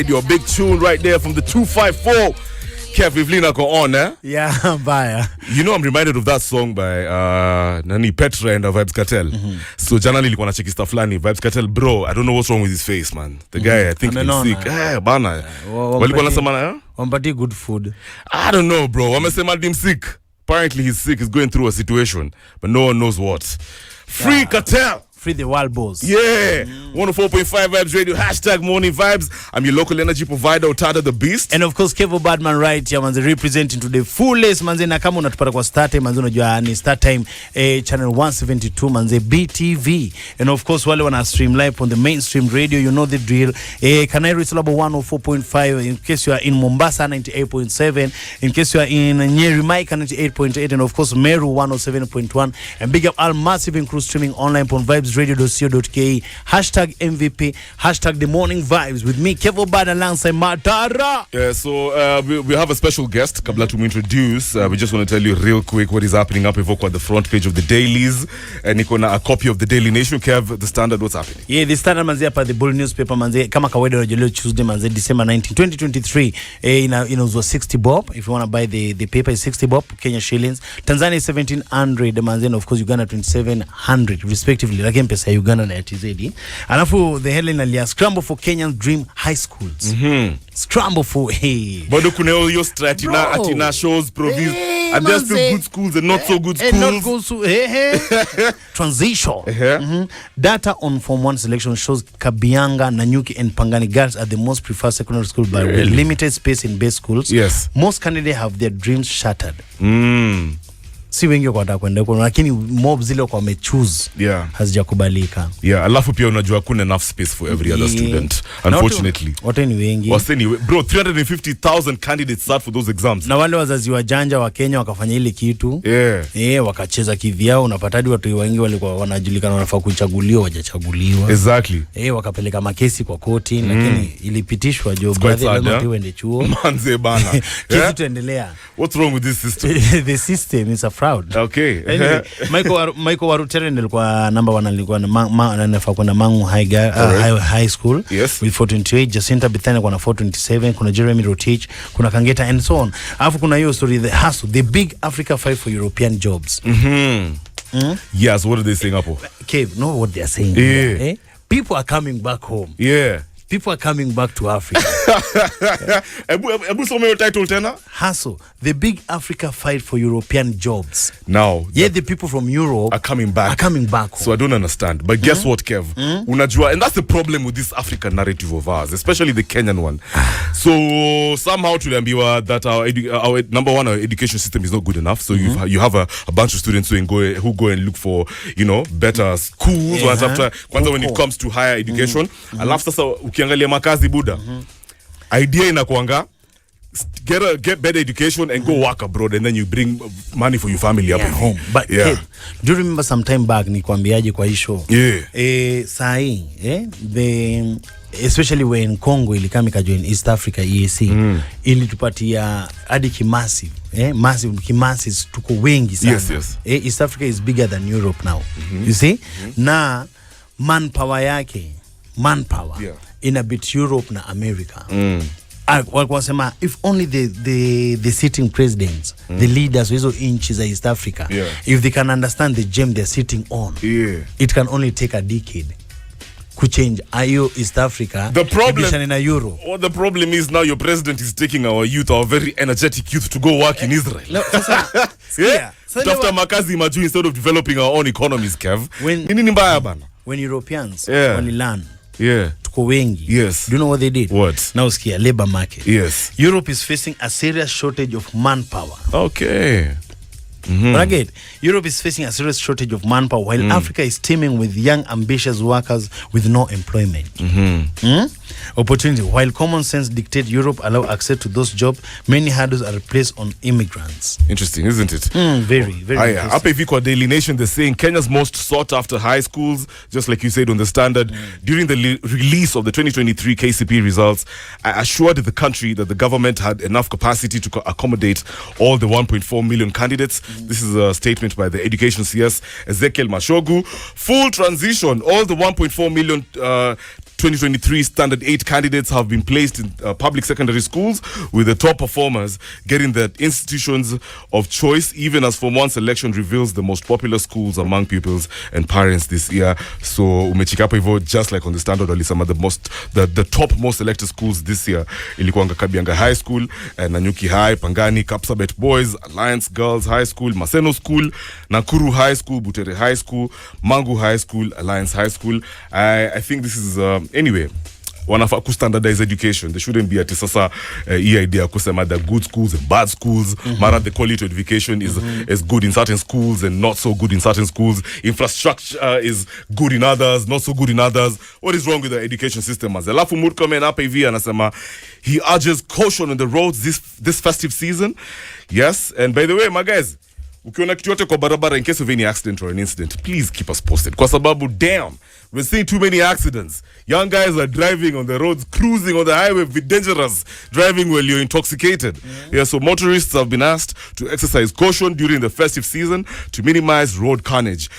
Your big tune right there from the 254. Kev, Ivlina go on, eh? Yeah, bye. You know, I'm reminded of that song by Nani Petra and Vibes Cartel. So, generally, when I check his stuff, Vibes Cartel, bro, I don't know what's wrong with his face, man. The guy, I think he's sick. Bana. Wampati good food. I don't know, bro. I'm saying him sick. Apparently, he's sick. He's going through a situation, but no one knows what. Free Cartel. Free the wild boss. Yeah. 104.5 Vibes Radio. Hashtag Morning Vibes. I'm your local energy provider, Otada the Beast. And of course, Kevo Badman right here, manze, representing to the fullest, manze, na kama unatupata kwa start time, manze, unajua ni start time, channel 172, manze, BTV. And of course, wale wana stream live on the mainstream radio, you know the drill. Kanairo is level 104.5, in case you are in Mombasa, 98.7, in case you are in Nyeri, 98.8, and of course, Meru, 107.1, and big up all massive and crew streaming online on vibesradio.co.ke, hashtag MVP, hashtag the morning vibes with me, Kevo Bad, alongside Matara. Yeah, so we have a special guest, Kabla to introduce. We just want to tell you real quick what is happening up at the front page of the dailies. And Nikona a copy of the Daily Nation. Kev, the Standard, what's happening? Yeah, the Standard manze hapa, the Bull newspaper manze, kama kawaida rejoleo Tuesday manze, December 19, 2023. Inauzwa 60 bob. If you want to buy the paper, is 60 bob, Kenya shillings. Tanzania is 1700, manze, and of course Uganda 2700, respectively. Like pesa ya Uganda na ya TZ. Alafu the headline alia scramble for Kenyan dream high schools. Scramble for Bado kuna hiyo stratina atina shows province. And there's still good schools and not so good schools. Not good transition. Data on Form 1 selection shows Kabianga, Nanyuki and Pangani girls are the most preferred secondary school by with limited space in base schools. Yes. Most candidates have their dreams shattered. Si wengi kwa kwenda huko, lakini mob zile kwa wamechoose hazijakubalika. Yeah, alafu pia unajua kuna enough space for every other student, unfortunately. Wote ni wengi. Bro, 350,000 candidates start for those exams. Na wale wazazi wajanja wa Kenya wakafanya ile kitu. Wakacheza kivyao, unapata hadi watu wengi walikuwa wanajulikana wanafaa kuchaguliwa, hawajachaguliwa. Exactly. Wakapeleka makesi kwa koti, lakini ilipitishwa job brother wende chuo. Manze bana. Kitu tuendelea. What's wrong with this system? The system is a fraud. Okay. Anyway, Michael Warutere nilikuwa number 1, alikuwa anafaa kwenda Mangu High School with 428, Jacinta Bithania kwa na 427, kuna Jeremy Rotich, kuna Kangeta and so on. Alafu kuna hiyo story, the hustle, the big Africa fight for European jobs. Yes, what are they saying hapo? Kev, know what they are saying? People are coming back home. People are coming back to Africa. Ebu some your title tena? Hustle, the big Africa fight for European jobs. Now, the people from Europe are coming back home. So I don't understand. But guess what, Kev? Unajua, and that's the problem with this African narrative of ours, especially the Kenyan one. So somehow tuliambiwa that our number one, our education system is not good enough. So you have a bunch of students who go and look for, better schools. Kwanza when it comes to higher education. Alafu sasa ukiangalia makazi buda. Idea inakuanga get better education and go work abroad, and then you bring money for your family up at home. But do you remember some time back nikwambiaje kwa hisho? Sahi, especially when Congo ilikami kajoin East Africa EAC, ilitupatia hadi kimassive, massive tuko wengi sana. East Africa is bigger than Europe now. You see? Na manpower yake, in a bit Europe na America. Walikuwa if only the sitting presidents, the leaders hizo inchi za East Africa, if they can understand the gem they're sitting on, it can only take a decade to change East Africa. The problem in a Euro. What the problem is now, your president is taking our youth, our very energetic youth, to go work in Israel. After makazi maju instead of developing our own economies, Kev. When Europeans learn. Tuko wengi. Do you know what they did? What? Now skia labor market. Europe is facing a serious shortage of manpower. Reggae, Europe is facing a serious shortage of manpower, while Africa is teeming with young, ambitious workers with no employment. Opportunity. While common sense dictates Europe allow access to those jobs, many hurdles are placed on immigrants. Interesting, isn't it? Very, very interesting. Up if Daily Nation, they're saying Kenya's most sought after high schools, just like you said on the Standard, during the release of the 2023 KCP results, assured the country that the government had enough capacity to accommodate all the 1.4 million candidates. This is a statement by the Education CS, Ezekiel Mashogu. Full transition, all the 1.4 million 2023 Standard 8 candidates have been placed in public secondary schools, with the top performers getting the institutions of choice, even as Form 1 selection reveals the most popular schools among pupils and parents this year. So umechikapo hivyo, just like on the standard, walisema the top most selected schools this year ilikuwa Kabianga High School, Nanyuki High, Pangani, Kapsabet Boys, Alliance Girls High School, Maseno School, Nakuru High School, Butere High School, Mangu High School, Alliance High School. I think this is anyway, wanafaa standardize education. There shouldn't be sasa idea kusema the good schools and bad schools. Mara the quality of education is good in certain schools and not so good in certain schools. Infrastructure is good in others, not so good in others. What is wrong with the education system? Alafu Murkomen hapa hivi anasema he urges caution on the roads this festive season. Yes, and by the way, my guys, ukiona kitu yote kwa barabara, in case of any accident or an incident, please keep us posted. Kwa sababu damn, we're seeing too many accidents. Young guys are driving on the roads, cruising on the highway, be dangerous, driving while you're intoxicated. Yeah, so motorists have been asked to exercise caution during the festive season to minimize road carnage.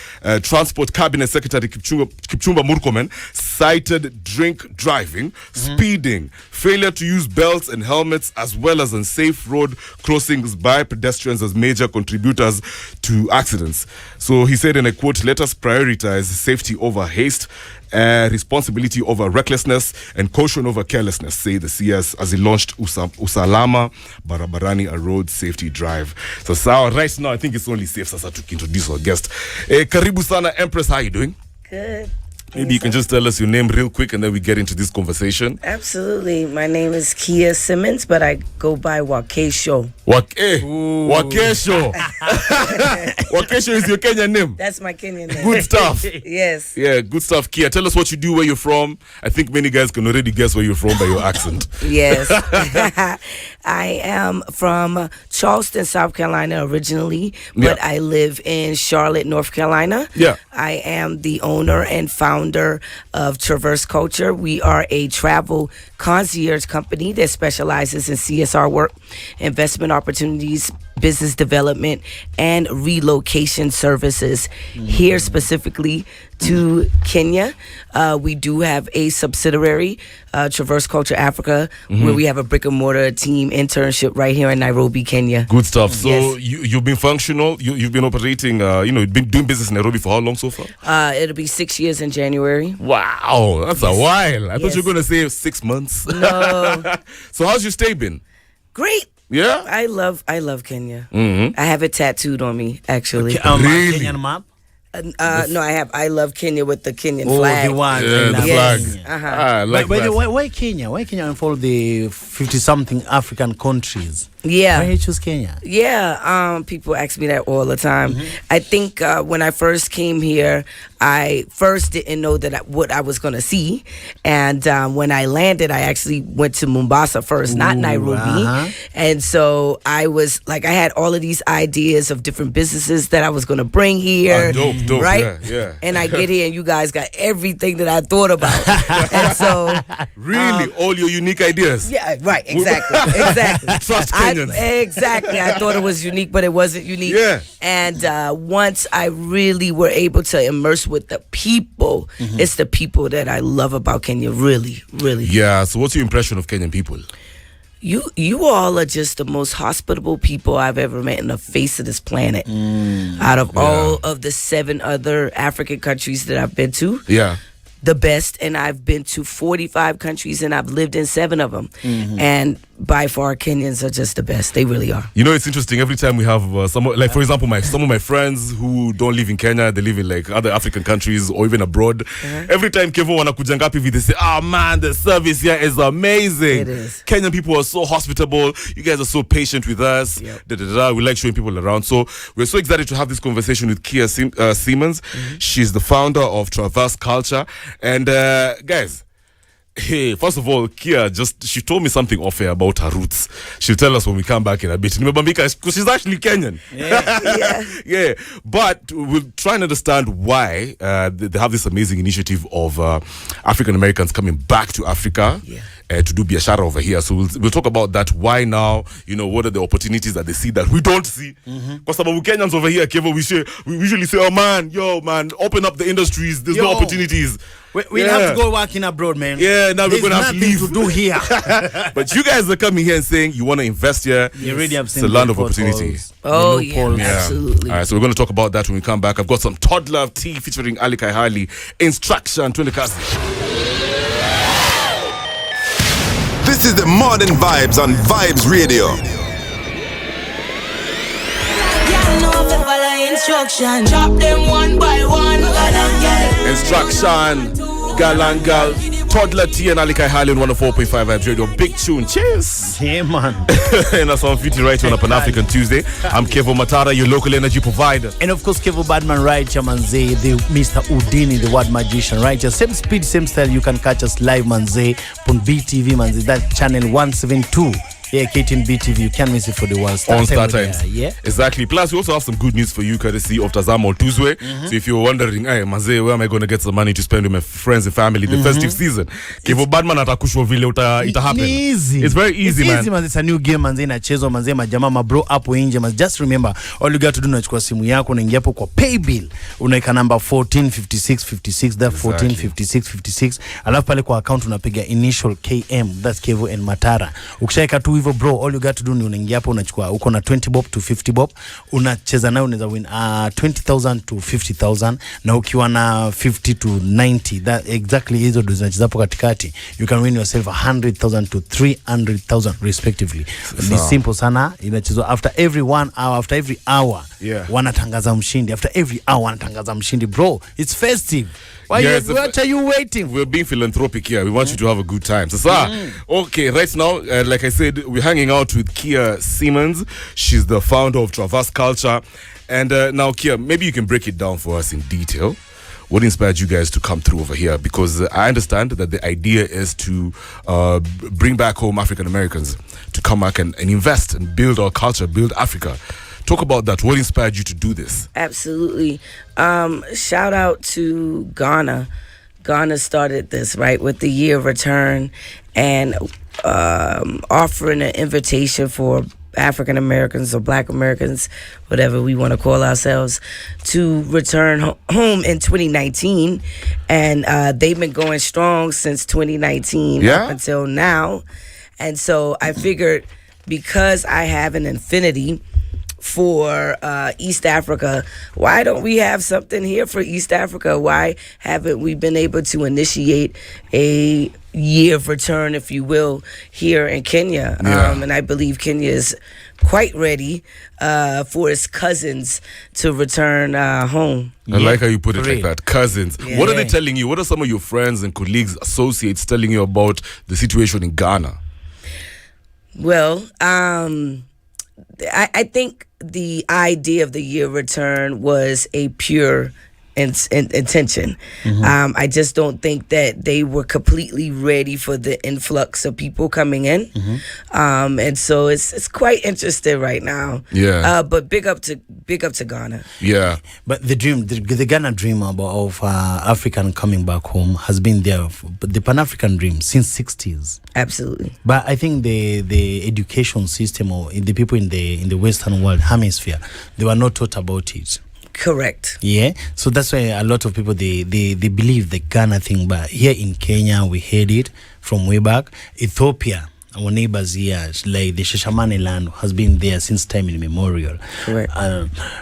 Transport Cabinet Secretary Kipchumba Murkomen cited drink driving, speeding, failure to use belts and helmets, as well as unsafe road crossings by pedestrians as major contributors to accidents. So he said, and I quote, "Let us prioritize safety over haste, responsibility over recklessness, and caution over carelessness," say the CS as he launched Usalama Barabarani, a road safety drive. So right now, I think it's only safe sasa to introduce our guest. Karibu sana, Empress. How are you doing? Good. Maybe you can just tell us your name real quick and then we get into this conversation. Absolutely. My name is Kia Simmons, but I go by WAKESHO. WAKESHO. WAKESHO is your Kenyan name? That's my Kenyan name. Good stuff. Yes. Yeah, good stuff. Kia, tell us what you do, where you're from. I think many guys can already guess where you're from by your accent. Yes. I am from Charleston, South Carolina originally, but I live in Charlotte, North Carolina. Yeah. I am the owner and founder of Traverse Culture. We are a travel concierge company that specializes in CSR work, investment opportunities, business development, and relocation services. Here specifically to Kenya, we do have a subsidiary, Traverse Culture Africa, where we have a brick and mortar team internship right here in Nairobi, Kenya. Good stuff. So Yes. you've been functional. You've been operating. You've been doing business in Nairobi for how long so far? It'll be 6 years in January. Wow, that's a while. I thought Yes. you were gonna say 6 months. No. So how's your stay been? Great. Yeah. I love Kenya. I have it tattooed on me, actually. Really? Kenyan map? No, I love Kenya with the Kenyan Oh, flag. the one. Yeah, I the love flag. Kenya. I like By the that. way, why Kenya? Why Kenya and for the 50-something African countries? Yeah. Why you choose Kenya? Yeah, people ask me that all the time. I think when I first came here, I first didn't know what I was going to see. And when I landed, I actually went to Mombasa first, not Nairobi. And so I was like, I had all of these ideas of different businesses that I was going to bring here. Dope. Right? Yeah. And I get here and you guys got everything that I thought about. And so... Really? All your unique ideas? Yeah, right, exactly. Trust Kenyans. Exactly. I thought it was unique, but it wasn't unique. Yeah. And once I really were able to immerse with the people, it's the people that I love about Kenya, really, really. Yeah. So what's your impression of Kenyan people? You all are just the most hospitable people I've ever met in the face of this planet. Out of all of the 7 other African countries that I've been to. Yeah. The best, and I've been to 45 countries and I've lived in 7 of them. And by far, Kenyans are just the best. They really are. You know, it's interesting. Every time we have like for example, some of my friends who don't live in Kenya, they live in like other African countries or even abroad. Every time Kevo wanakujanga pivi, they say, "Oh man, the service here is amazing. It is. Kenyan people are so hospitable. You guys are so patient with us. We like showing people around." So we're so excited to have this conversation with Kia Simmons. She's the founder of Traverse Culture. And guys, hey, first of all, Kia she told me something off air about her roots. She'll tell us when we come back in a bit. Because she's actually Kenyan. Yeah. But we'll try and understand why they have this amazing initiative of African Americans coming back to Africa to do biashara over here. So we'll talk about that. Why now? You know, what are the opportunities that they see that we don't see? Because some of Kenyans over here, Kevo, we usually say, oh man, open up the industries. There's no opportunities. We have to go working abroad, man. Yeah, now we're going to have to leave. To do here. But you guys are coming here and saying you want to invest here. You already have seen it's a land of opportunities. Oh, yeah, absolutely. All right, so we're going to talk about that when we come back. I've got some toddler tea featuring Ali Kaihali. Instruction to the cousin. This is the Modern Vibes on Vibes Radio. Instruction, chop them one by one. Instruction, Galangal, Toddler T and Ali Kaihali on 104.5 Vibes Radio. Big tune. Cheers. Yeah, man. And that's on Fiti right on a PanAfrican Tuesday. I'm Kevo Matara, your local energy provider. And of course, Kevo Badman, right? Chamanze, the Mr. Udini, the word magician, right? Just same speed, same style. You can catch us live, Manze, on BTV, Manze. That channel 172. Yeah, KTN BTV, you can't miss it for the world. On Star Times. Yeah, exactly. Plus, we also have some good news for you, courtesy of Tazamo Tuesday. So if you're wondering, hey, Maze, where am I going to get some money to spend with my friends and family the festive season? Kevo Badman atakushwa vile ita happen. Easy. It's very easy, man. Easy, man. It's a new game, manze, inachezwa, manze, majama, mabro, hapo nje, manze. Just remember, all you got to do, unachukua simu yako, unaingia hapo kwa pay bill. Unaika number 145656, that 145656. Alafu pale kwa account unapiga initial KM, that's Kevo and Matara. Ukishaika tu hivyo, bro, all you got to do ni unaingia hapo, unachukua, uko na 20 bob to 50 bob, unacheza nayo, unaweza win 20,000 to 50,000, na ukiwa na 50 to 90, that exactly hizo ndo zinacheza hapo katikati, you can win yourself 100,000 to 300,000 respectively. Ni simple sana, inachezwa after every 1 hour, after every hour. Wanatangaza mshindi, after every hour wanatangaza mshindi, bro. It's festive. What are you waiting? We're being philanthropic here. We want you to have a good time. So, okay, right now, like I said, we're hanging out with Kia Simmons. She's the founder of Traverse Culture. And now, Kia, maybe you can break it down for us in detail. What inspired you guys to come through over here? Because I understand that the idea is to bring back home African Americans to come back and invest and build our culture, build Africa. Talk about that. What inspired you to do this? Absolutely. Shout out to Ghana. Ghana started this, right, with the year of return and offering an invitation for African Americans or Black Americans, whatever we want to call ourselves, to return home in 2019. And they've been going strong since 2019 up until now. And so I figured, because I have an affinity for East Africa, why don't we have something here for East Africa? Why haven't we been able to initiate a year of return, if you will, here in Kenya? And I believe Kenya is quite ready for its cousins to return home. I like how you put it like that, cousins. What are they telling you? What are some of your friends and colleagues, associates telling you about the situation in Ghana? Well, I think the idea of the year return was a pure intention. I just don't think that they were completely ready for the influx of people coming in. And so it's quite interesting right now. But big up to Ghana. But the dream, the Ghana dream of African coming back home has been there, but the Pan-African dream since 60s. Absolutely. But I think the education system, or the people in the Western world hemisphere, they were not taught about it. Correct. Yeah. So that's why a lot of people, they believe the Ghana thing. But here in Kenya, we heard it from way back. Ethiopia, our neighbors here, like the Shashamane land, has been there since time immemorial. Correct.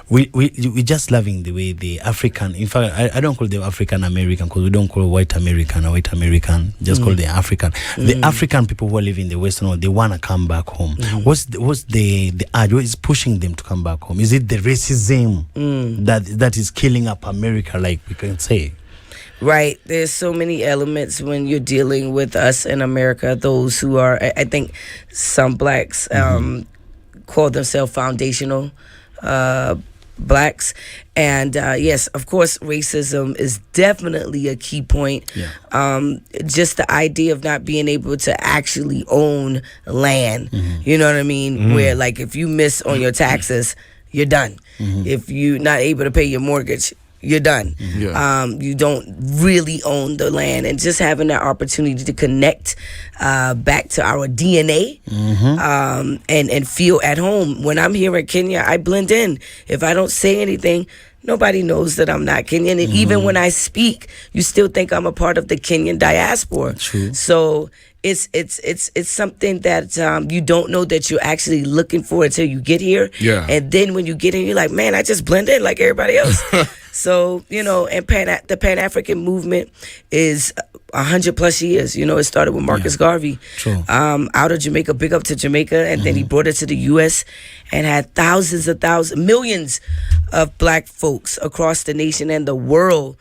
We just loving the way the African, in fact, I don't call them African American, because we don't call white American or white American, just call them African. The African people who are living in the Western world, they want to come back home. What's the urge? What is pushing them to come back home? Is it the racism that is killing up America, like we can say? Right. There's so many elements when you're dealing with us in America. Those who are, I think some blacks call themselves foundational blacks. And yes, of course, racism is definitely a key point. Just the idea of not being able to actually own land. You know what I mean? Where, like, if you miss on your taxes, you're done. If you're not able to pay your mortgage, you're done. Yeah. You don't really own the land, and just having that opportunity to connect back to our DNA and feel at home. When I'm here in Kenya, I blend in. If I don't say anything, nobody knows that I'm not Kenyan. And even when I speak, you still think I'm a part of the Kenyan diaspora. True. So it's something that you don't know that you're actually looking for until you get here. Yeah. And then when you get in, you're like, man, I just blend in like everybody else. So, and the Pan-African movement is 100 plus years. It started with Marcus Garvey. True. Out of Jamaica, big up to Jamaica, and then he brought it to the U.S. and had millions of black folks across the nation and the world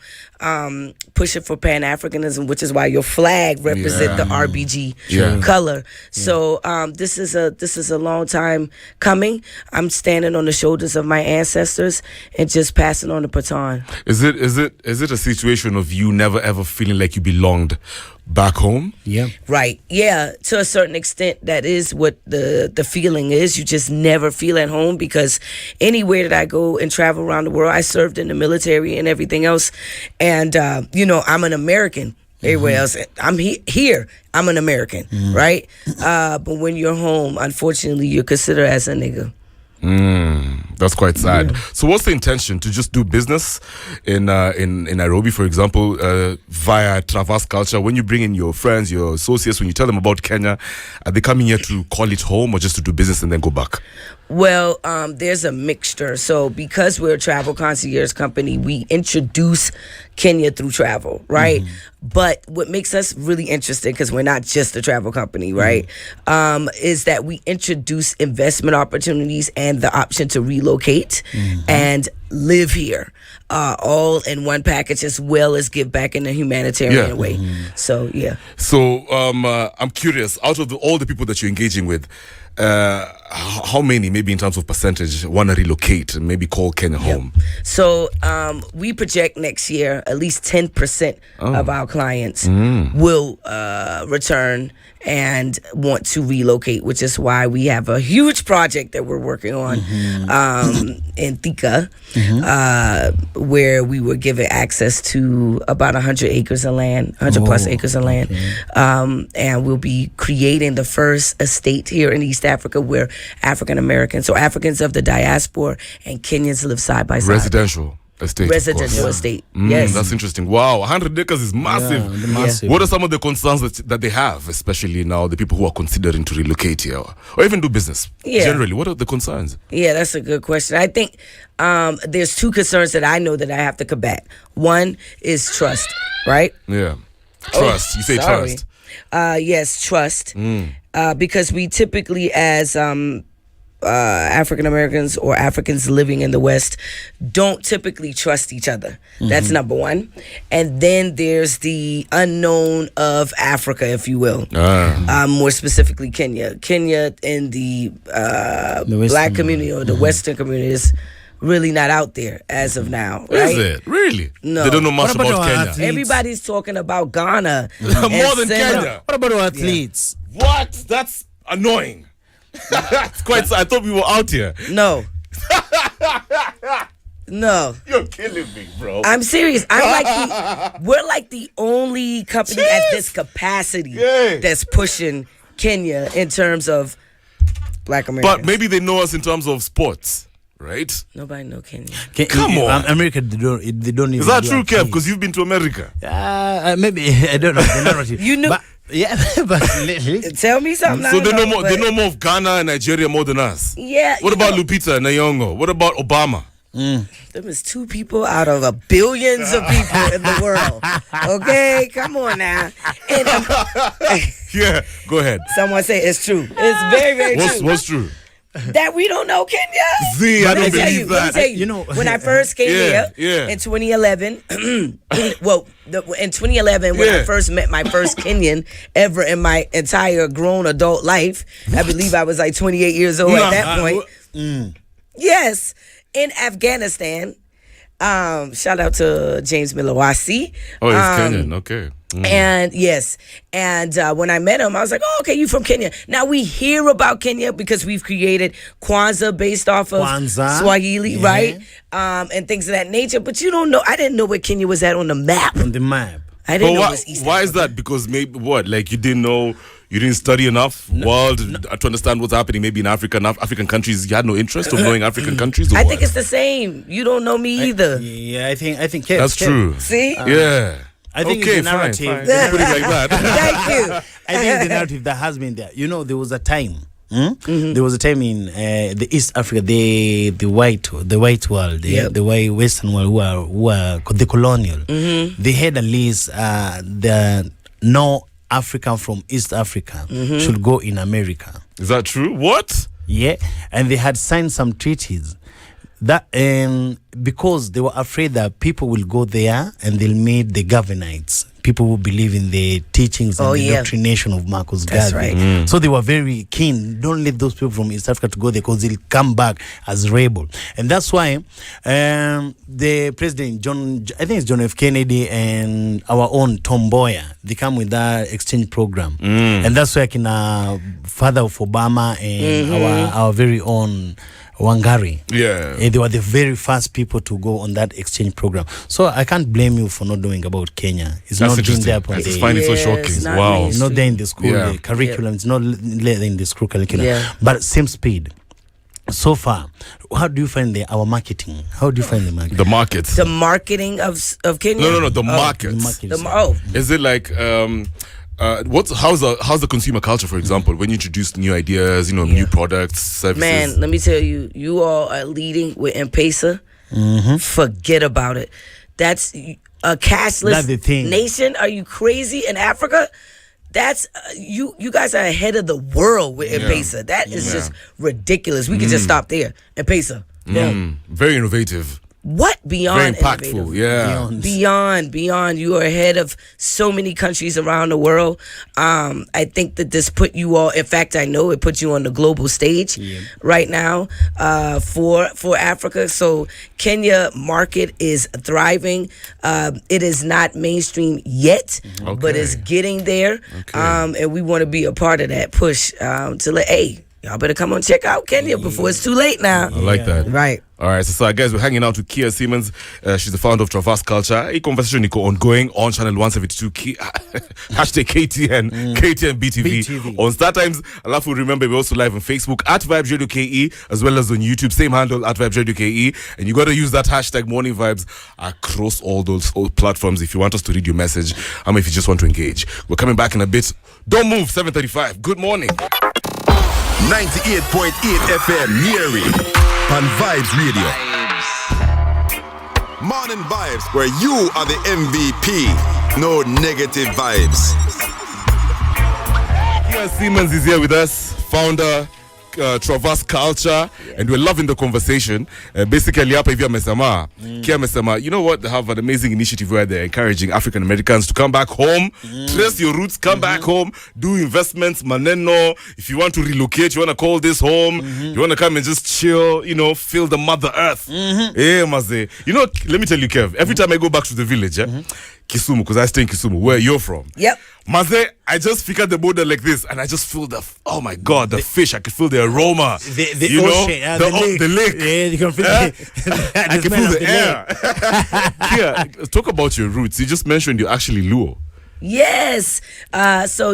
pushing for Pan-Africanism, which is why your flag represent the RBG color. So this is a long time coming. I'm standing on the shoulders of my ancestors and just passing on the baton. Is it a situation of you never ever feeling like you belonged back home? Yeah. Right. Yeah. To a certain extent, that is what the feeling is. You just never feel at home, because anywhere that I go and travel around the world, I served in the military and everything else. And, I'm an American. Everywhere else, I'm here. I'm an American, right? But when you're home, unfortunately, you're considered as a nigga. That's quite sad. So what's the intention? To just do business in Nairobi, for example, via Traverse Culture? When you bring in your friends, your associates, when you tell them about Kenya, are they coming here to call it home or just to do business and then go back? Well, there's a mixture. So because we're a travel concierge company, we introduce Kenya through travel, right? But what makes us really interesting, because we're not just a travel company, right, is that we introduce investment opportunities and the option to relocate and live here, all in one package, as well as give back in a humanitarian way. So, yeah. So I'm curious, out of all the people that you're engaging with, how many, maybe in terms of percentage, want to relocate and maybe call Kenya home? So we project next year at least 10% of our clients will return and want to relocate, which is why we have a huge project that we're working on in Thika, where we were given access to about 100 acres of land, 100 plus acres of land. And we'll be creating the first estate here in East Africa where African Americans, or Africans of the diaspora, and Kenyans live side by side. Residential estate. Residential estate. Yes. That's interesting. Wow, 100 acres is massive. Yeah, massive. What are some of the concerns that they have, especially now, the people who are considering to relocate here or even do business? Generally, what are the concerns? Yeah, that's a good question. I think there's two concerns that I know that I have to combat. One is trust, right? Yeah. Trust. You say trust. Yes, trust. Because we typically, as African Americans or Africans living in the West, don't typically trust each other. That's number one. And then there's the unknown of Africa, if you will. More specifically Kenya. Kenya in the black community or the Western community is really not out there as of now, right? Is it? Really? No. They don't know much about Kenya. athletes? Everybody's talking about Ghana. More than Kenya. What about our athletes? What? That's annoying. That's quite. I thought we were out here. No. No. You're killing me, bro. I'm serious. We're like the only company at this capacity that's pushing Kenya in terms of black Americans. But maybe they know us in terms of sports, right? Nobody know Kenya. Come on. America, they don't even. Is that true, Kev? Because you've been to America. Maybe I don't know the narrative. You knew. But, yeah, but Tell me something. So they know more of Ghana and Nigeria more than us. Yeah. What about Lupita and Nyong'o? What about Obama? Them is two people out of billions of people in the world. Okay, come on now. And, Yeah, go ahead. someone say it's true. It's very, very true. What's true? That we don't know Kenya. See, I don't Let me believe tell that. you, when I first came here in 2011, in 2011 when I first met my first Kenyan ever in my entire grown adult life, I believe I was like 28 years old at that point. Yes, in Afghanistan. Shout out to James Milawasi. Oh, he's Kenyan. Okay. And yes, and when I met him, I was like, "Oh, okay, you from Kenya?" Now we hear about Kenya because we've created Kwanzaa based off of Swahili, right? And things of that nature. But you don't know. I didn't know where Kenya was at on the map. On the map. I didn't know it was East Why Africa. is that? Because maybe what? Like you didn't know. You didn't study enough world to understand what's happening maybe in Africa and African countries. You had no interest of knowing African countries? Or I what? think it's the same. You don't know me either. Yeah, I think That's true. See? Yeah. I think okay, it's the narrative. fine. Put it like that. Thank you. I think it's the narrative that has been there. You know, there was a time. There was a time in the East Africa, the white world, the white Western world, who are the colonial. They had at least the no African from East Africa should go in America. Is that true? What? Yeah, and they had signed some treaties that because they were afraid that people will go there and they'll meet the Gavanites, people who believe in the teachings and the doctrination of Marcus Garvey. Right. So they were very keen. Don't let those people from East Africa to go there because they'll come back as rebel. And that's why the president, I think it's John F. Kennedy and our own Tom Mboya, they come with that exchange program. And that's why father of Obama and our very own Wangari. Yeah. They were the very first people to go on that exchange program. So I can't blame you for not knowing about Kenya. It's That's not been there. I just find it so shocking. Wow. It's not there in the school curriculum. It's not there in the school curriculum. Yeah. But same speed. So far, how do you find our marketing? How do you find the market? The markets. The marketing of Kenya? No. The markets. Is it like how's the consumer culture, for example, when you introduce new ideas, new products, services? Man, let me tell you, you all are leading with M-Pesa. Forget about it. That's a cashless nation. Are you crazy? In Africa, that's you guys are ahead of the world with M-Pesa. That is just ridiculous. We could just stop there. M-Pesa. Very innovative. What beyond very impactful, beyond you are ahead of so many countries around the world. I think that this put you all, in fact I know it put you on the global stage right now for Africa. So Kenya market is thriving. It is not mainstream yet, but it's getting there. And we want to be a part of that push to let y'all better come on check out Kenya before it's too late now. I like that. Right. All right, so guys, we're hanging out with Kia Simmons. She's the founder of Traverse Culture. A conversation is ongoing on channel 172 hashtag KTN BTV. On Star Times. Alafu, remember, we're also live on Facebook at Vibes Radio KE, as well as on YouTube, same handle at Vibes Radio KE. And you got to use that hashtag Morning Vibes across all those platforms if you want us to read your message, if you just want to engage. We're coming back in a bit. Don't move. 7:35. Good morning. 98.8 FM Nyeri on Vibes Radio. Morning Vibes, where you are the MVP. No negative vibes. Kia Simmons is here with us, founder Traverse Culture, and we're loving the conversation. Basically, hapa hivi amesema, Kia amesema, you know what, they have an amazing initiative where they're encouraging African Americans to come back home, trace your roots, come back home, do investments, maneno. If you want to relocate, you want to call this home, you want to come and just chill, feel the mother earth. Maze. Let me tell you, Kev, every time I go back to the village, Kisumu, because I stay in Kisumu, where you're from. Yep. Maze, I just figure the border like this, and I just feel oh my God, the fish. I can feel the aroma. The ocean, the lake. Yeah, you can feel I can feel the air. Kia, talk about your roots. You just mentioned you're actually Luo. Yes. So,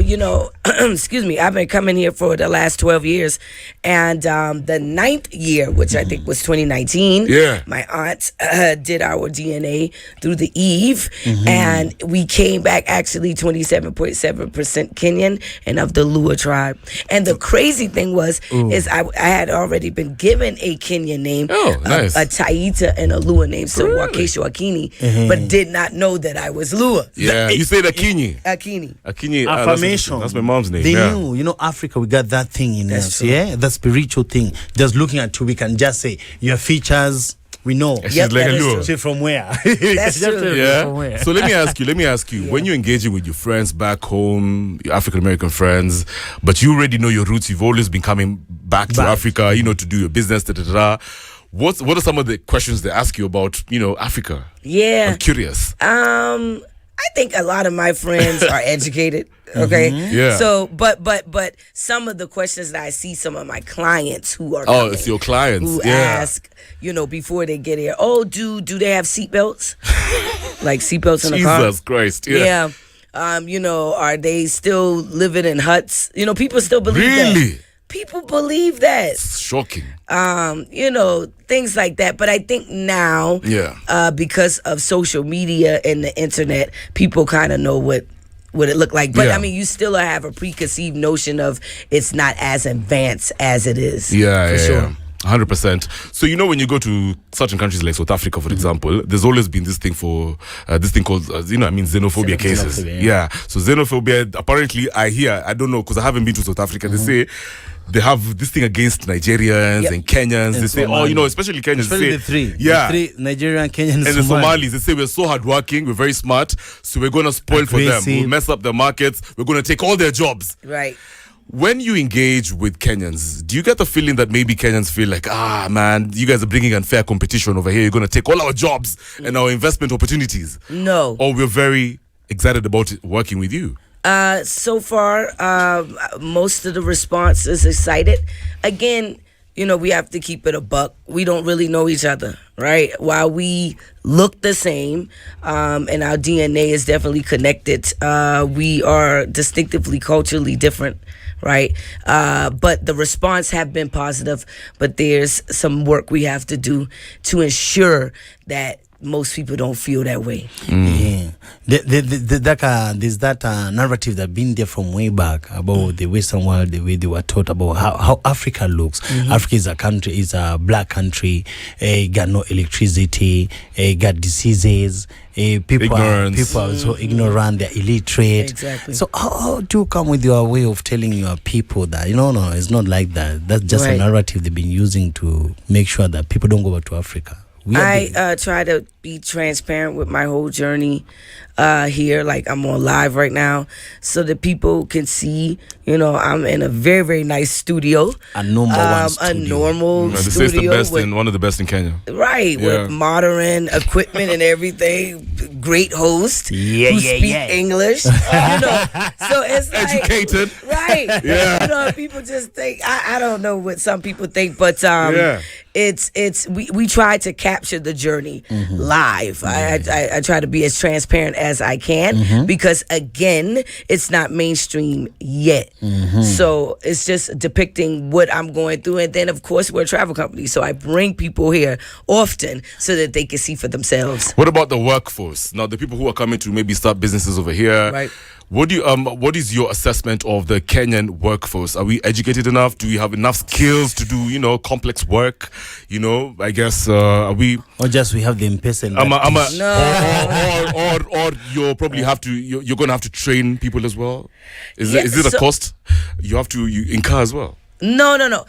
excuse me, I've been coming here for the last 12 years. And the 9th year, which I think was 2019, my aunt did our DNA through the Eve. And we came back actually 27.7% Kenyan and of the Luo tribe. And the crazy thing is I had already been given a Kenyan name, nice. a Taita and a Luo name, so WAKESHO Akini, but did not know that I was Luo. Yeah, you say the Akini. Akini. Affirmation. That's my mom's name. They knew, Africa, we got that thing in us. True. Yeah, the spiritual thing. Just looking at you, we can just say your features. We know. She's like a Luo. She's from where? That's true. Yeah. From where? So let me ask you. When you're engaging with your friends back home, your African American friends, but you already know your roots. You've always been coming back to Africa, to do your business. What are some of the questions they ask you about, Africa? Yeah. I'm curious. I think a lot of my friends are educated. Okay. Yeah. So, but some of the questions that I see some of my clients who are Oh, it's your clients. who ask, before they get here, do they have seatbelts? Like seatbelts in the car? Jesus Christ. Yeah. Are they still living in huts? People still believe that. Really? People believe that. It's shocking. Things like that. But I think now, because of social media and the internet, people kind of know what it looked like. But I mean, you still have a preconceived notion of it's not as advanced as it is. Yeah, for sure. 100%. So when you go to certain countries like South Africa, for example, there's always been this thing called xenophobia cases. Yeah. So xenophobia, apparently, I don't know, because I haven't been to South Africa. They say they have this thing against Nigerians and Kenyans. They say, especially Kenyans. Especially they say, the three Nigerian, Kenyans, and the Somalis. They say we're so hardworking, we're very smart, so we're going to spoil for them. We'll mess up their markets. We're going to take all their jobs. Right. When you engage with Kenyans, do you get the feeling that maybe Kenyans feel like, man, you guys are bringing unfair competition over here. You're going to take all our jobs and our investment opportunities? No. Or we're very excited about working with you? So far, most of the response is excited. Again, we have to keep it a buck. We don't really know each other, right? While we look the same, and our DNA is definitely connected, we are distinctively culturally different, right? But the response have been positive, but there's some work we have to do to ensure that most people don't feel that way. Yeah. There's that narrative that been there from way back about the Western world, the way they were taught about how Africa looks. Africa is a black country, got no electricity, got diseases, people are so ignorant, they're illiterate. Exactly. So how do you come with your way of telling your people that, no, it's not like that. That's just a narrative they've been using to make sure that people don't go back to Africa. I try to be transparent with my whole journey here. Like, I'm on live right now so that people can see, I'm in a very, very nice studio. A normal studio. A normal This studio. is the best one of the best in Kenya. Right, with modern equipment and everything. Great host who speak English. So it's like, educated. Right. People just think, I don't know what some people think, but it's we try to capture the journey live. I try to be as transparent as I can because, again, it's not mainstream yet. So it's just depicting what I'm going through. And then, of course, we're a travel company, so I bring people here often so that they can see for themselves. What about the workforce? Now, the people who are coming to maybe start businesses over here. Right. What is your assessment of the Kenyan workforce? Are we educated enough? Do we have enough skills to do, complex work? I guess, are we... Or just we have the impatient... Or you'll probably you're going to have to train people as well? Is it a cost you have to incur as well? No.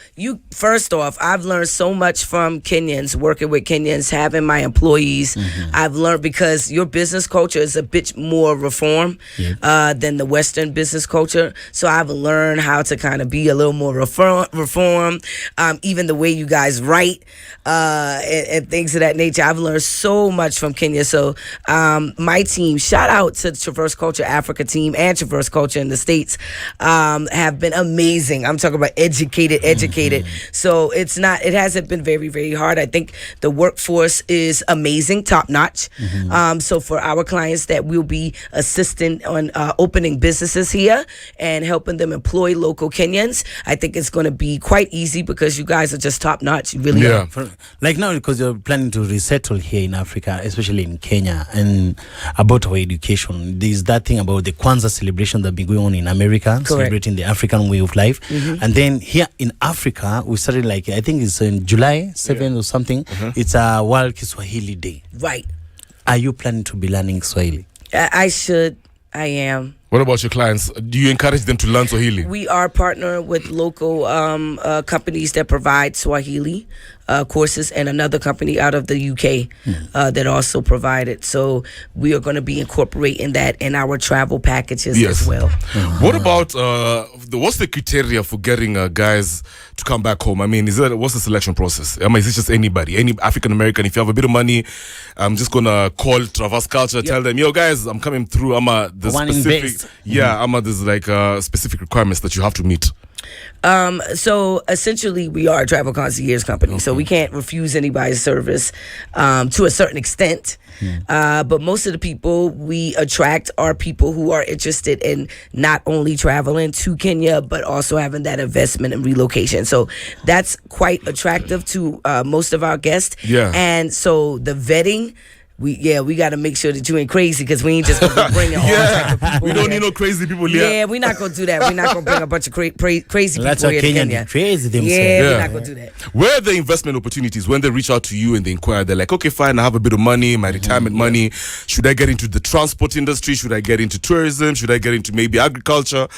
First off, I've learned so much from Kenyans, working with Kenyans, having my employees. I've learned because your business culture is a bit more reform than the Western business culture. So I've learned how to kind of be a little more reform. Even the way you guys write and things of that nature. I've learned so much from Kenya. So my team, shout out to the Traverse Culture Africa team and Traverse Culture in the States, have been amazing. I'm talking about educated. So it hasn't been very, very hard. I think the workforce is amazing, top notch. So for our clients that we'll be assisting on opening businesses here and helping them employ local Kenyans, I think it's going to be quite easy because you guys are just top notch. You really are. Like now, because you're planning to resettle here in Africa, especially in Kenya, and about our education, there's that thing about the Kwanzaa celebration that's been going on in America, celebrating the African way of life. And then here in Africa, we started I think it's in July 7th or something. It's a World Kiswahili Day. Right. Are you planning to be learning Swahili? I should. I am. What about your clients? Do you encourage them to learn Swahili? We are partnering with local companies that provide Swahili courses, and another company out of the UK that also provide it. So we are going to be incorporating that in our travel packages as well. What about what's the criteria for getting guys to come back home? I mean, what's the selection process? I mean, is it just anybody, any African American? If you have a bit of money, I'm just gonna call Traverse Culture, tell them, yo guys, I'm coming through. There's like specific requirements that you have to meet. So essentially we are a travel concierge company, so we can't refuse anybody's service to a certain extent. But most of the people we attract are people who are interested in not only traveling to Kenya, but also having that investment in relocation. So that's quite attractive to most of our guests. Yeah. And so the vetting, we got to make sure that you ain't crazy, because we ain't just gonna be bringing all types of people. We don't need no crazy people here. Yeah, we're not gonna do that. We're not gonna bring a bunch of crazy people That's here to Kenyan Kenya. crazy themselves. Yeah, we're not gonna do that. Where are the investment opportunities when they reach out to you and they inquire? They're like, okay, fine, I have a bit of money, my retirement money. Should I get into the transport industry? Should I get into tourism? Should I get into maybe agriculture?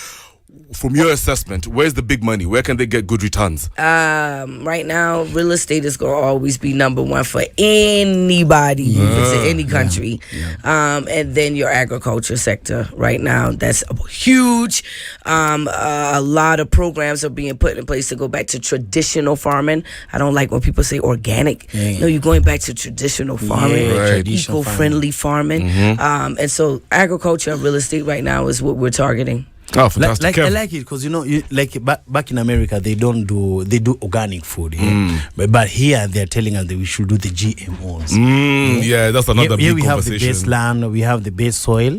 From your assessment, where's the big money? Where can they get good returns? Right now, real estate is going to always be number one for anybody if it's in any country. And then your agriculture sector right now, that's huge. A lot of programs are being put in place to go back to traditional farming. I don't like when people say organic. No, you're going back to traditional farming, eco-friendly farming. And so agriculture and real estate right now is what we're targeting. Oh, fantastic. I like it because back in America they do organic food, but here they're telling us that we should do the GMOs. Yeah, that's another big we conversation. Have the best land, we have the best soil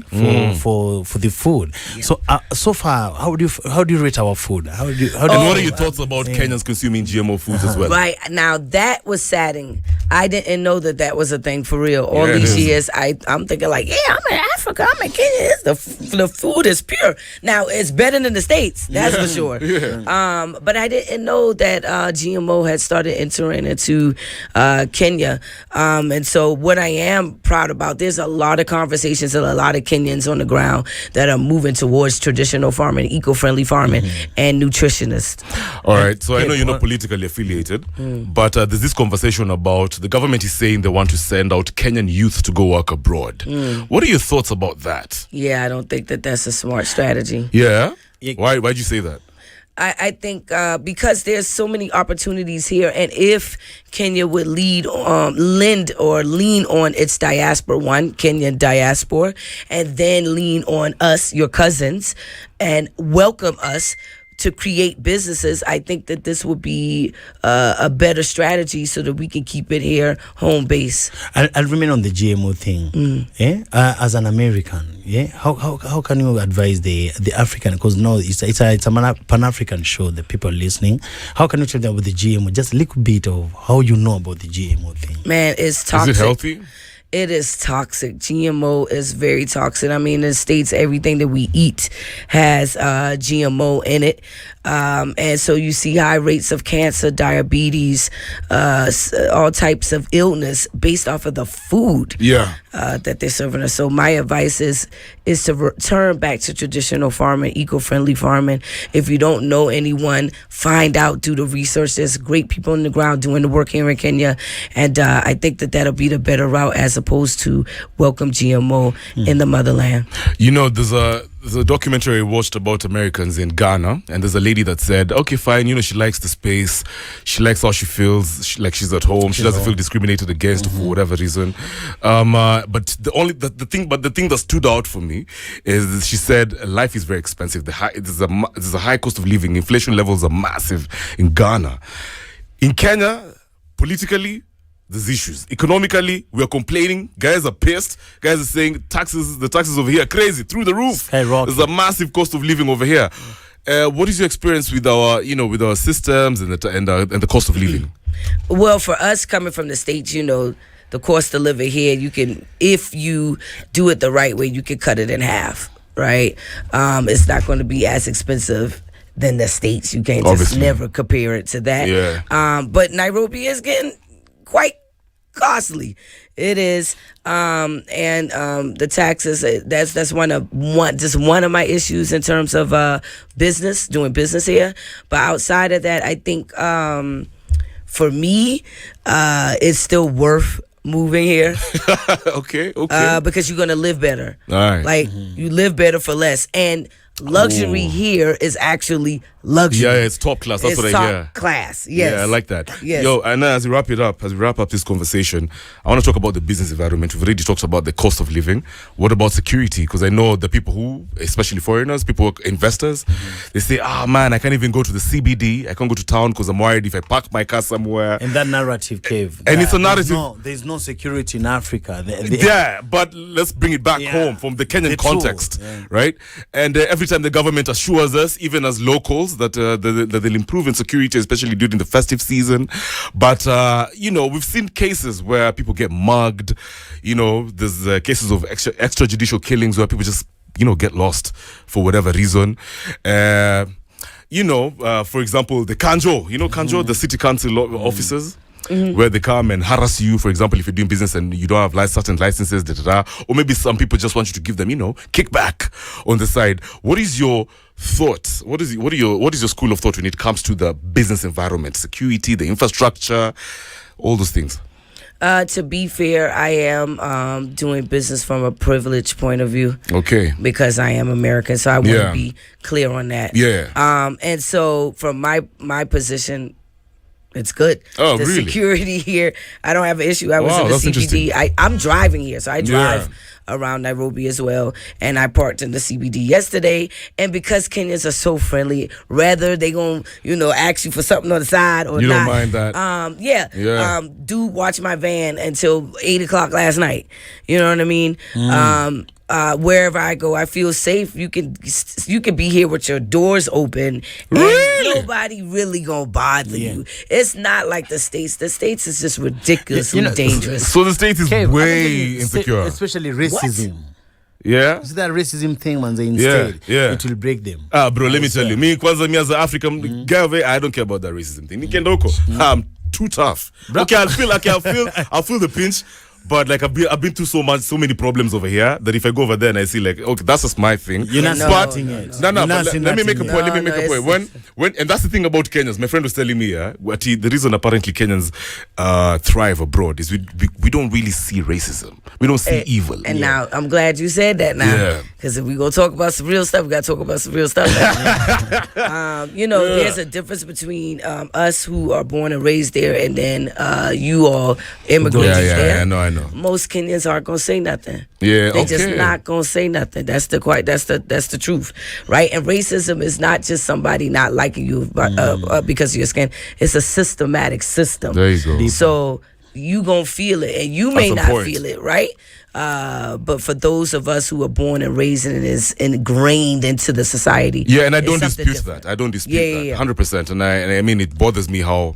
for the food. So so far, how do you rate our food? And what are your thoughts about Kenyans consuming GMO foods as well? Right now, that was saddening. I didn't know that was a thing for real. All these years, I'm thinking like, I'm in Africa, I'm in Kenya. The food is pure. Now it's better than the States, that's for sure. But I didn't know that GMO had started entering into Kenya. And so what I am proud about, there's a lot of conversations and a lot of Kenyans on the ground that are moving towards traditional farming, eco-friendly farming, and nutritionists. All right, so I know you're not politically affiliated, but there's this conversation about the government is saying they want to send out Kenyan youth to go work abroad. What are your thoughts about that? Yeah, I don't think that's a smart strategy. Yeah? Why'd you say that? I think because there's so many opportunities here, and if Kenya would lean on its diaspora, Kenyan diaspora, and then lean on us, your cousins, and welcome us to create businesses, I think that this would be a better strategy so that we can keep it here home base. I'll remain on the GMO thing. As an American, how can you advise the African? Because no, it's a Pan-African show. The people listening, how can you tell them about the GMO? Just a little bit of how you know about the GMO thing. Man, it's toxic. Is it healthy? It is toxic. GMO is very toxic. I mean, in the States, everything that we eat has GMO in it. And so you see high rates of cancer, diabetes, all types of illness based off of the food that they're serving us. So my advice is to return back to traditional farming, eco-friendly farming. If you don't know anyone, find out, do the research. There's great people on the ground doing the work here in Kenya. And I think that'll be the better route as opposed to welcome GMO in the motherland. You know, there's a documentary I watched about Americans in Ghana, and there's a lady that said, okay, fine, you know, she likes the space, she likes how she feels, like she's at home, she doesn't feel discriminated against for whatever reason. But the thing that stood out for me is she said life is very expensive. There's a high cost of living. Inflation levels are massive in Ghana. In Kenya, politically, there's issues. Economically, we're complaining. Guys are pissed. Guys are saying the taxes over here are crazy, through the roof. There's a massive cost of living over here. What is your experience with our systems and the cost of living? Well, for us coming from the States, the cost of living here, you can, if you do it the right way, you can cut it in half, right? It's not going to be as expensive than the States. You can't just never compare it to that. Yeah. But Nairobi is getting quite costly. It is. The taxes, that's one of my issues in terms of doing business here. But outside of that, I think for me, it's still worth moving here. Okay. Because you're gonna live better. All right. Like you live better for less. And luxury here is actually luxury. Yeah, it's top class. That's what I hear. Top class. Yes. Yeah, I like that. Yes. Yo, and as we wrap up this conversation, I want to talk about the business environment. We've already talked about the cost of living. What about security? Because I know the people who, especially foreigners, investors, they say, man, I can't even go to the CBD. I can't go to town because I'm worried if I park my car somewhere. And that narrative cave. And it's a narrative. There's no security in Africa. Yeah, but let's bring it back home from the Kenyan context, right? And every time the government assures us, even as locals, that they'll improve in security, especially during the festive season. But, we've seen cases where people get mugged. There's cases of extrajudicial killings where people just, get lost for whatever reason. For example, the Kanjo, Kanjo, the city council officers. Where they come and harass you, for example, if you're doing business and you don't have certain licenses, or maybe some people just want you to give them, kickback on the side. What is your thought? What is your school of thought when it comes to the business environment, security, the infrastructure, all those things? To be fair, I am doing business from a privileged point of view. Okay. Because I am American, so I want to be clear on that. Yeah. And so from my position, it's good. Oh, the really? Security here, I don't have an issue. I was in the CBD. I'm driving here, so I drive around Nairobi as well. And I parked in the CBD yesterday. And because Kenyans are so friendly, whether they gonna ask you for something on the side or you not, don't mind that. Dude watched my van until 8:00 last night. You know what I mean? Wherever I go, I feel safe. You can be here with your doors open. Really? And nobody really gonna bother you. It's not like the States. The States is just ridiculously dangerous. So the States is way insecure. Especially racism. Yeah? It's that racism thing, man. Instead, it will break them. Bro, let me tell you. Me as an African guy, I don't care about that racism thing. I'm too tough. Okay, I'll feel the pinch. But like I've been through so many problems over here that if I go over there and I see like, okay, that's just my thing. You're not starting it. No. Let me make a point. When and that's the thing about Kenyans. My friend was telling me, the reason apparently Kenyans thrive abroad is we don't really see racism. We don't see evil. And now I'm glad you said that now, because if we go talk about some real stuff, we got to talk about some real stuff. There's a difference between us who are born and raised there, and then you all immigrants there. I know. Most Kenyans aren't gonna say nothing. Yeah, they just not gonna say nothing. That's the truth, right? And racism is not just somebody not liking you because of your skin. It's a systematic system. There you go. So you gonna feel it, and you may not feel it, right? But for those of us who are born and raised and it is ingrained into the society, and I don't dispute that. I don't dispute that, 100%. And I mean, it bothers me how,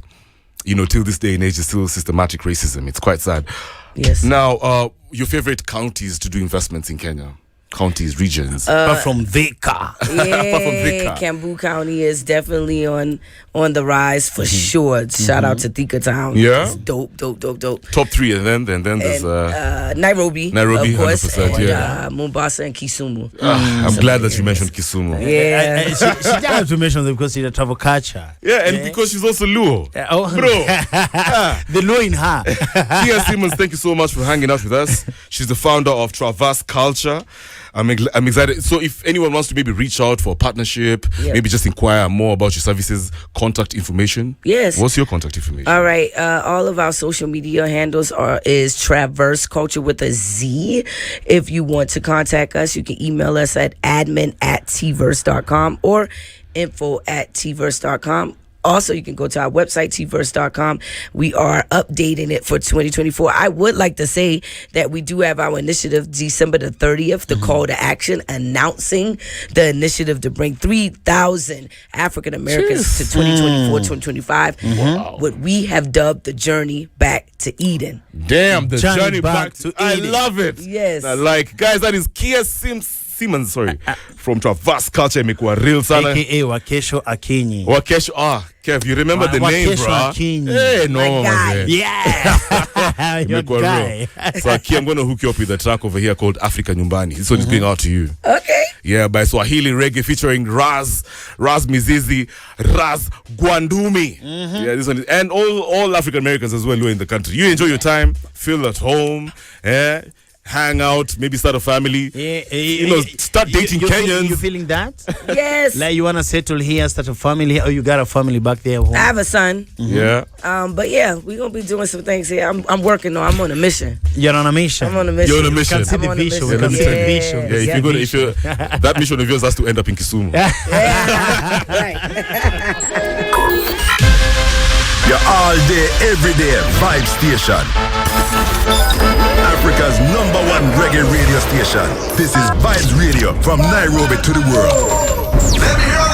till this day and age, is still systematic racism. It's quite sad. Yes. Now, your favorite counties to do investments in Kenya? Counties, regions. Apart from Vika. Yeah, Kiambu County is definitely on the rise for sure. Shout out to Thika Town. Yeah. It's dope. Top 3, and then there's Nairobi, of course, 100%, and Mombasa and Kisumu. I'm glad that you mentioned Kisumu. Yeah. She didn't have to mention them because she's a travel culture. Yeah, and because she's also Luo. Bro. The Luo in her. Kia Simmons, thank you so much for hanging out with us. She's the founder of Traverse Culture. I'm excited. So if anyone wants to maybe reach out for a partnership, maybe just inquire more about your services, contact information. Yes. What's your contact information? All right. All of our social media handles is Traverse Culture with a Z. If you want to contact us, you can email us at admin@tverse.com or info@tverse.com. Also, you can go to our website, tverse.com. We are updating it for 2024. I would like to say that we do have our initiative December the 30th, the call to action, announcing the initiative to bring 3,000 African Americans to 2024, 2025. What we have dubbed the journey back to Eden. Damn, the journey back to Eden. I love it. Yes. Guys, that is Kia Simmons, from Traverse Culture, imekuwa real sana. AKA WAKESHO Akinyi. WAKESHO, Kev, you remember the name, bro? WAKESHO Akinyi. Hey, no, my guy. man. Yeah. Your Imekuwa guy. real. So Kia, I'm going to hook you up with a track over here called Africa Nyumbani. This one is going out to you. Okay. Yeah, by Swahili Reggae featuring Raz Mizizi, Raz Gwandumi. Yeah, this one is, and all African Americans as well who are in the country. You enjoy your time, feel at home, hang out, maybe start a family. Start dating Kenyans. You feeling that? Yes. Like you wanna settle here, start a family, or you got a family back there at home? I have a son. Yeah. But yeah, we're gonna be doing some things here. I'm working on. I'm on a mission. You're on a mission. I'm on a mission. You're on a mission. Can see I'm the on a vision. mission. We can see the vision. Yeah, if you that mission of yours has to end up in Kisumu. Right. Your all day, every day vibe station. Africa's #1 reggae radio station. This is Vibes Radio from Nairobi to the world. Let me hear